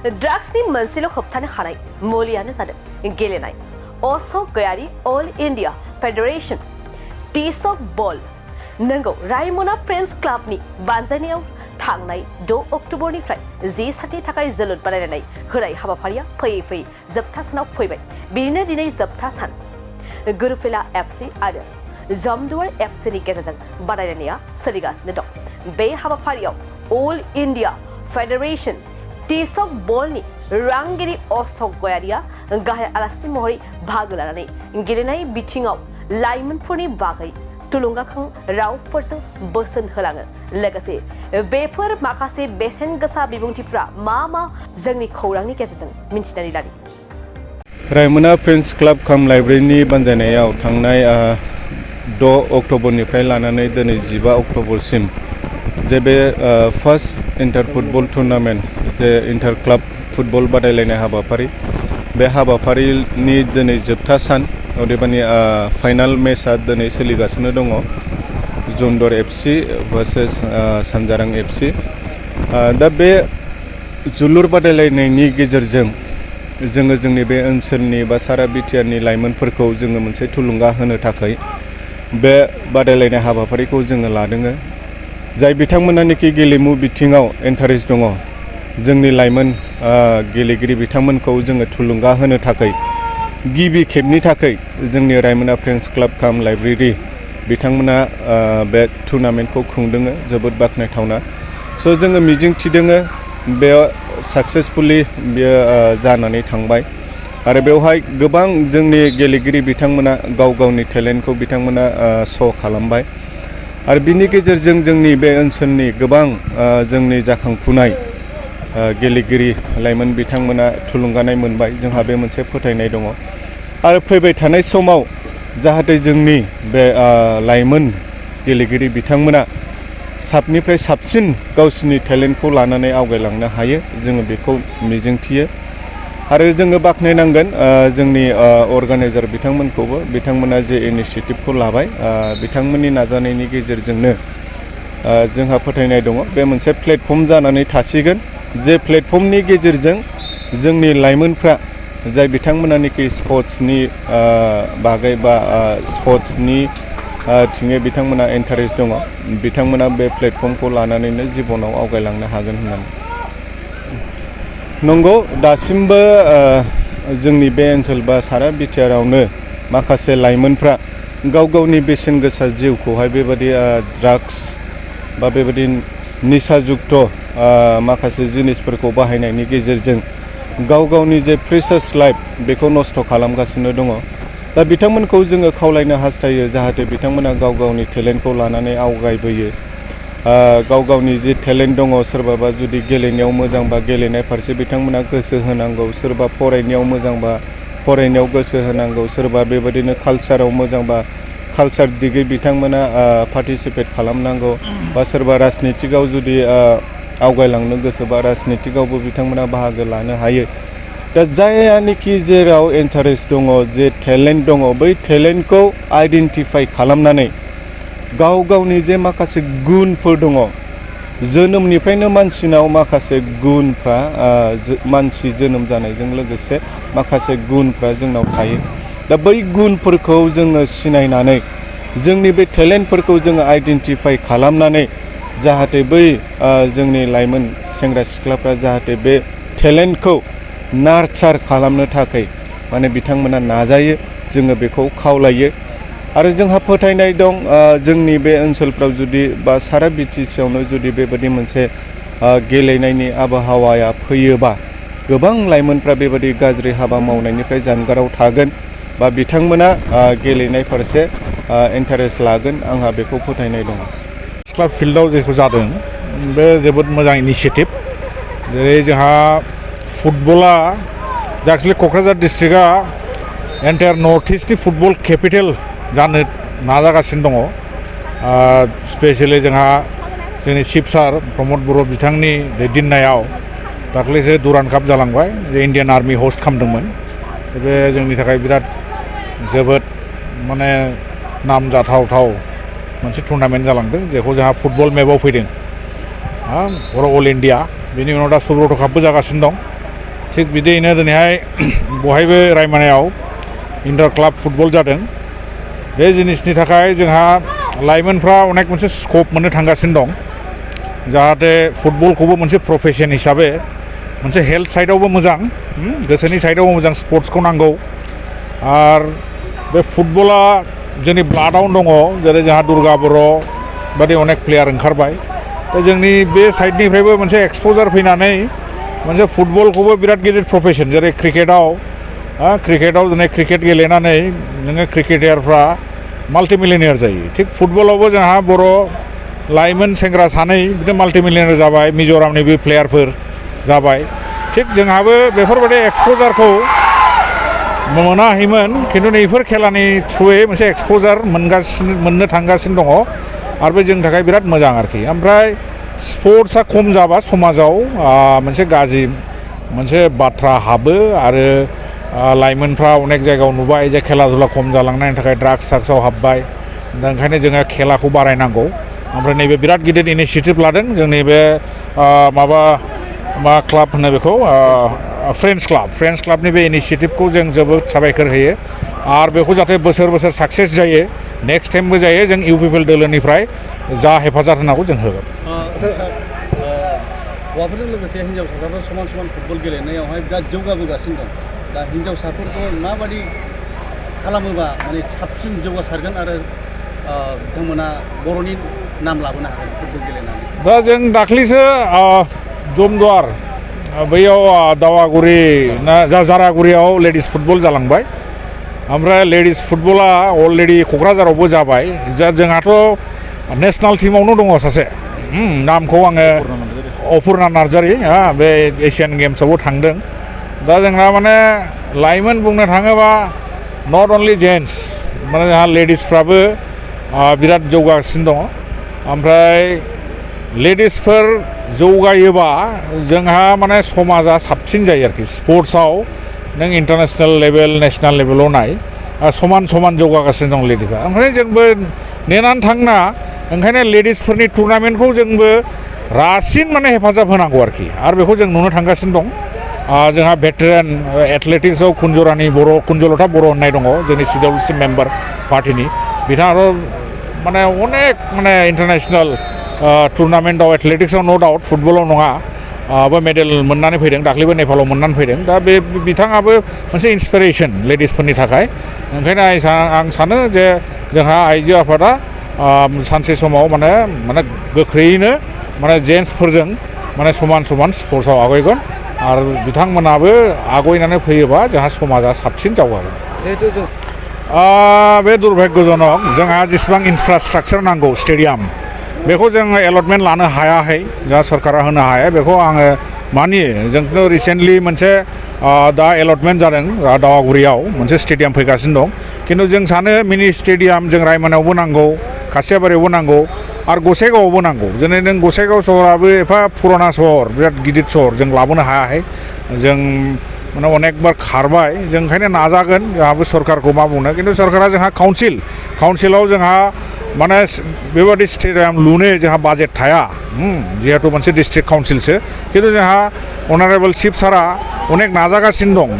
ड्राग्सनि मोनसेल' होबथानो हानाय मुलियानो जादों गेलेनाय। अशक गयारी अल इन्डिया फेडारेशन टिसक बल नंगौ रायमना फ्रेन्ड्स क्लाबनि बानजायनायाव थांनाय 6 अक्ट'बरनिफ्राय साननि थाखाय जोलुर बादायलायनाय होनाय हाबाफारिया फैयै फैयै जोबथा सानाव फैबाय। बिदिनो दिनै जोबथा सान गुरुफिला एफसि आरो जमदुवार एफसिनि गेजेरजों बादायलायनाया सोलिगासिनो दं। बे हाबाफारियाव अल इन्डिया फेडारेशन टिसक बलनि रांगिरि अशक गयारीया गाहाय आलासि महरै बाहागो लानानै गेलेनाय बिथिङाव लाइमोनफोरनि बागै थुलुंगाखां रावफोरजों बोसोन होलाङो। लोगोसे बेफोर माखासे बेसेन गोसा बिबुंथिफ्रा मा जोंनि खौरांनि गेजेरजों मिन्थिनानै लानि। रायमना फ्रेन्ड्स क्लाब काम लाइब्रेरिनि बानजायनायाव थांनाय 6 अक्ट'बरनिफ्राय लानानै दिनै 15 अक्ट'बरसिम जे बे फार्स्ट इन्टार फुटबल टुर्नामेन्ट जे इन्टार क्लाब फुटबल बादायलायनाय हाबाफारि बे हाबाफारिनि दिनै जोबथा सान अदेबानि फाइनाल मेचआ दिनै सोलिगासिनो दङ। जमदुवार एफसि भार्सेस सानजारां एफसि। दा बे जोलुर बादायलायनायनि गेजेरजों जोङो जोंनि बे ओनसोलनि बा सारा बिटिआरनि लाइमोनफोरखौ जोङो मोनसे थुलुंगा होनो थाखाय बे बादायलायनाय हाबाफारिखौ जोङो लादों। जाय बिथांमोनानिखि गेलेमु बिथिङाव इन्टारेस्ट दङ जोंनि लाइमोन गेलेगिरि बिथांमोनखौ जोङो थुलुंगा होनो थाखाय गिबि खेबनि थाखाय जोंनि रायमना फ्रेन्ड्स क्लाब काम लाइब्रेरि बिथांमोना बे टुर्नामेन्टखौ खुंदों। जोबोद बाख्नायथावना। स' जोङो मिजिं थिदों बे साक्सेसफुली बेयो जानानै थांबाय आरो बेवहाय गोबां जोंनि गेलेगिरि बिथांमोना गाव गावनि टेलेन्टखौ बिथांमोना श' खालामबाय आरो बिनि गेजेरजों जोंनि बे ओनसोलनि गोबां जोंनि जाखांफुनाय गेलेगिरि लाइमोन बिथांमोना थुलुंगानाय मोनबाय। जोंहा बे मोनसे फोथायनाय दङ आरो फैबाय थानाय समाव जाहाथे जोंनि बे लाइमोन गेलेगिरि बिथांमोना साबनिफ्राय साबसिन गावसिनि टेलेन्टखौ लानानै आवगायलांनो हायो जोङो बेखौ मिजिंथियो आरो जोङो बाख्नायनांगोन जोंनि अर्गानाइजार बिथांमोनखौबो बिथांमोना जे इनिशिएटिभखौ लाबाय बिथांमोननि नाजानायनि गेजेरजोंनो जोंहा फोथायनाय दङ बे मोनसे प्लेटफर्म जानानै थासिगोन जे प्लेटफर्मनि गेजेरजों जोंनि लाइमोनफ्रा जाय बिथांमोनानिखि स्पर्ट्सनि बागै बा स्पर्ट्सनि थिङै बिथांमोना इन्टारेस्ट दङ बिथांमोना बे प्लेटफर्मखौ लानानैनो जिबनाव आवगायलांनो हागोन होननानै। नंगौ दासिमबो जोंनि बे ओनसोल बा सारा बिटिआरावनो माखासे लाइमोनफ्रा गाव गावनि बेसेन गोसा जिउखौहाय बेबायदि ड्राग्स बा बेबायदि निसाजुक्त माखासे जिनिसफोरखौ बाहायनायनि गेजेरजों गाव गावनि जे प्रेसियास लाइफ बेखौ नस्थ' खालामगासिनो दङ। दा बिथांमोनखौ जोङो खावलायनो हास्थायो जाहाथे बिथांमोना गाव गावनि टेलेन्टखौ लानानै आवगायबोयो। गाव गावनि जि टेलेन्ट दङ सोरबाबा जुदि गेलेनायाव मोजांबा गेलेनाय फारसे बिथांमोना गोसो होनांगौ, सोरबा फरायनायाव मोजांबा फरायनायाव गोसो होनांगौ, सोरबा बेबायदिनो कालचाराव मोजांबा कालचार दिगै बिथांमोना पार्टिसिपेट खालामनांगौ बा सोरबा राजनितिकआव जुदि आवगायलांनो गोसोबा राजनितिकआवबो बिथांमोना बाहागो लानो हायो। दा जायानोखि जेराव इन्टारेस्ट दङ जे टेलेन्ट दङ बै टेलेन्टखौ आइडेन्टिफाइ खालामनानै गाव गावनि जे माखासे गुनफोर दङ जोनोमनिफ्रायनो मानसिनाव माखासे गुनफ्रा मानसि जोनोम जानायजों लोगोसे माखासे गुनफ्रा जोंनाव थायो। दा बै गुनफोरखौ जोङो सिनायनानै जोंनि बे टेलेन्टफोरखौ जोङो आइडेन्टिफाइ खालामनानै जाहाथे बै जोंनि लाइमोन सेंग्रा सिख्लाफ्रा जाहाथे बे टेलेन्टखौ नार्चार खालामनो थाखाय माने बिथांमोना नाजायो जोङो बेखौ खावलायो आरो जोंहा फोथायनाय दं जोंनि बे ओनसोलफ्राव जुदि बा सारा बिटिसिआवनो जुदि बेबायदि मोनसे गेलेनायनि आबहावाया फैयोबा गोबां लाइमोनफ्रा बेबायदि गाज्रि हाबा मावनायनिफ्राय जानगाराव थागोन बा बिथांमोना गेलेनाय फारसे इन्टारेस्ट लागोन आंहा बेखौ फोथायनाय दङ। क्लाब फिल्डआव जेखौ जादों बे जोबोद मोजां इनिशिएटिभ। जेरै जोंहा फुटबला दा एक्चुअलि क'क्राझार डिस्ट्रिक्टआ एन्टायार नर्थ इस्टनि फुटबल केपिटेल जानो नाजागासिनो दङ। स्पेसियेलि जोंहा जोंनि चिफ सार प्रमद बर' बिथांनि दैदेननायाव दाख्लैसो दुरान्ड काप जालांबाय जे इण्डियान आर्मि हस्ट खालामदोंमोन। बे जोंनि थाखाय बिराद जोबोद माने नामजाथावथाव मोनसे टुर्नामेन्ट जालांदों जेखौ जोंहा फुटबल मेपआव फैदों अल इण्डिया। बेनि उनाव दा सुब्रत कापबो जागासिनो दं। थिग बिदियैनो दिनैहाय बहायबो रायमनायाव इन्टार क्लाब फुटबल जादों बे जिनिसनि थाखाय जोंहा लाइमोनफ्रा अनेक मोनसे स्कप मोननो थांगासिनो दं जाहाथे फुटबलखौबो मोनसे प्रफेशन हिसाबै मोनसे हेल्थ साइडआवबो मोजां गोसोनि साइडआवबो मोजां स्पर्ट्सखौ नांगौ आर बे फुटबला जोंनि ब्लाडआवनो दङ जेरै जोंहा दुर्गा बर' बादि अनेक प्लेयार ओंखारबाय दा जोंनि बे साइडनिफ्रायबो मोनसे एक्सप'जार फैनानै मोनसे फुटबलखौबो बिराद गिदिर प्रफेशन जेरै क्रिकेटाव दिनै क्रिकेट गेलेनानै नोङो क्रिकेटारफ्रा माल्टिमिलियनार जायो थिग फुटबलावबो जोंहा बर' लाइमोन सेंग्रा सानै बिदिनो माल्टिमिलियनार जाबाय मिज'रामनिबो प्लेयारफोर जाबाय थिग जोंहाबो बेफोरबायदि एक्सप'जारखौ मोनाखैमोन खिन्थु नैफोर खेलानि थ्रुयै मोनसे एक्सप'जार मोननो थांगासिनो दङ आरो बे जोंनि थाखाय बिराद मोजां आरोखि ओमफ्राय स्पर्ट्सआ खम जाबा समाजाव मोनसे गाज्रि मोनसे बाथ्रा हाबो आरो लाइमोनफ्रा अनेक जायगायाव नुबाय जे खेला दुला खम जालांनायनि थाखाय ड्राग्सआव हाबबाय दा ओंखायनो जोङो खेलाखौ बारायनांगौ ओमफ्राय नैबे बिराद गिदिर इनिशियेटिभ लादों जोंनि बे मा क्लाब होनो बेखौ फ्रेन्ड्स क्लाबनि बे इनिशियेटिभखौ जों जोबोद साबायखर होयो आरो बेखौ जाहाथे बोसोर बोसोर साक्सेस जायो नेक्स्ट टाइमबो जायो जों इउपिपिएल दोलोनिफ्राय जा हेफाजाब होनांगौ जों होगोन हौवाफोरजों लोगोसे हिन्जावसाफ्राबो समान समान फुटबल गेलेनायावहाय बिराद जौगाबोगासिनो दं दा हिन्जावसाफोरखौ माबादि खालामोबा माने साबसिन जौगासारगोन आरो बिथांमोना बर'नि नाम लाबोनो हागोन फुटबल गेलेनानै दा जों दाख्लैसो जमदुवार बैयाव दावागुरि ना जारागुरियाव लेडिस फुटबल जालांबाय ओमफ्राय लेडिस फुटबला अलरेडि क'क्राझारावबो जाबाय जोंहाथ' नेसनेल टीमावनो दङ सासे नामखौ आङो अपुर्णा नार्जारी बे एशियान गेम्सआवबो थांदों दा जोंहा माने लाइमोन बुंनो थाङोबा नट अनलि जेन्टस माने जोंहा लेडिसफ्राबो बिराद जौगागासिनो दङ ओमफ्राय लेडिसफोर जौगायोबा जोंहा माने समाजा साबसिन जायो आरोखि स्पर्ट्सआव नों इन्टारनेसनेल लेभेल नेसनेल लेभेलाव नाय समान समान जौगागासिनो दं लेडिसफ्रा ओंखायनो जोंबो नेनानै थांना ओंखायनो लेडिसफोरनि टुर्नामेन्टखौ जोंबो रासिन माने हेफाजाब होनांगौ आरोखि आरो बेखौ जों नुनो थांगासिनो दं जोंहा भेटेरान एथलेटिक्सआव कुन्जलता बर' होननाय दङ जोंनि CWC मेम्बार पार्टिनि बिथाङाथ' माने अनेक माने इन्टारनेसनेल टुर्नामेन्टआव एथलेटिक्सआव नो डाउट फुटबलाव नङा मेडेल मोननानै फैदों दाख्लैबो नेपालाव मोननानै फैदों दा बे बिथाङाबो मोनसे इन्सपिरेसन लेडिसफोरनि थाखाय ओंखायनो आं सानो जे जोंहा आइजो आफादा सानसे समाव माने गोख्रैयैनो माने जेन्ट्सफोरजों माने समान समान स्पर्ट्सआव आवगायगोन आरो बिथांमोनाबो आवगायनानै फैयोबा जोंहा समाजा साबसिन जौगागोन जिहेतु जों बे दुर्भाग्यजनक जोंहा जेसेबां इनफ्रास्ट्राक्चार नांगौ स्टेडियाम बेखौ जोङो एलटमेन्ट लानो हायाखै जोंहा सरकारा होनो हाया बेखौ आङो मानियो जोंथ' रिसेन्टलि मोनसे दा एलटमेन्ट जादों दावागुरियाव मोनसे स्टेडियाम फैगासिनो दं खिन्थु जों सानो मिनि स्टेडियाम जों रायमनायावबो नांगौ खासियाबारियावबो नांगौ आरो गसाइगावआवबो नांगौ जेरै नों गसाइगाव सहराबो एफा पुराना सहर बिराद गिदिर सहर जों लाबोनो हायाखै जों माने अनेकबार खारबाय जों ओंखायनो नाजागोन जोंहाबो सरकारखौ मा बुंनो खिन्थु सरकारा जोंहा काउन्सिलाव जोंहा माने बेबादि स्टेडियाम लुनो जोंहा बाजेट थाया जिहेतु मोनसे डिस्ट्रिक्ट काउन्सिलसो खिन्थु जोंहा अनारेबल चिफ सारा अनेक नाजागासिनो दं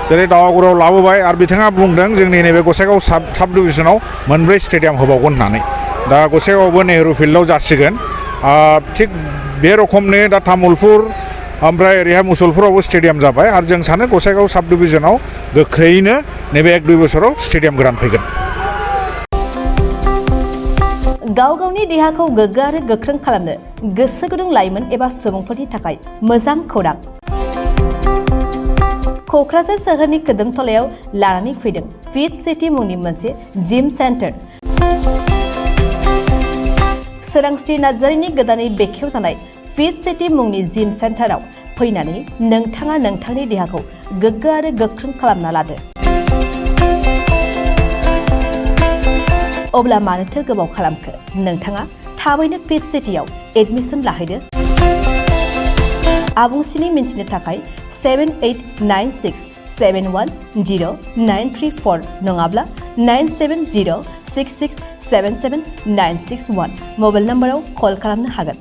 जेरै दावागुरियाव लाबोबाय आरो बिथाङा बुंदों जोंनि नैबे गसाइगाव साब डिभिजनाव मोनब्रै स्टेडियाम होबावगोन होननानै दा गसाइगावआवबो नेहरू फिल्डआव जासिगोन थिग बे रोखोमनि दा तामुलपुर ओमफ्राय ओरैहाय मुसलपुरावबो स्टेडियाम जाबाय आरो जों सानो गसाइगाव साब डिभिजनाव गोख्रैयैनो नैबे 1-2 बोसोराव स्टेडियाम गोदान फैगोन गाव गावनि देहाखौ गोग्गो आरो गोख्रों खालामनो गोसो गुदुं लाइमोन एबा सुबुंफोरनि थाखाय मोजां खौरां क'क्राझार सोहोरनि खोदोमथलायाव लानानै फैदों फिट सिटी मुंनि मोनसे जिम सेन्टार सोरांस्रि नार्जारीनि गोदानै बेखेवजानाय फिट सिटी मुंनि जिम सेन्टाराव फैनानै नोंथाङा नोंथांनि देहाखौ गोग्गो आरो गोख्रों खालामना लादो अब्ला मानोथो गोबाव खालामखो नोंथाङा थाबैनो फिट सिटीआव एडमिसन लाहैदो आबुंसिनै मिन्थिनो थाखाय 7896710934 नङाब्ला 9706677961 मबाइल नम्बराव कल खालामनो हागोन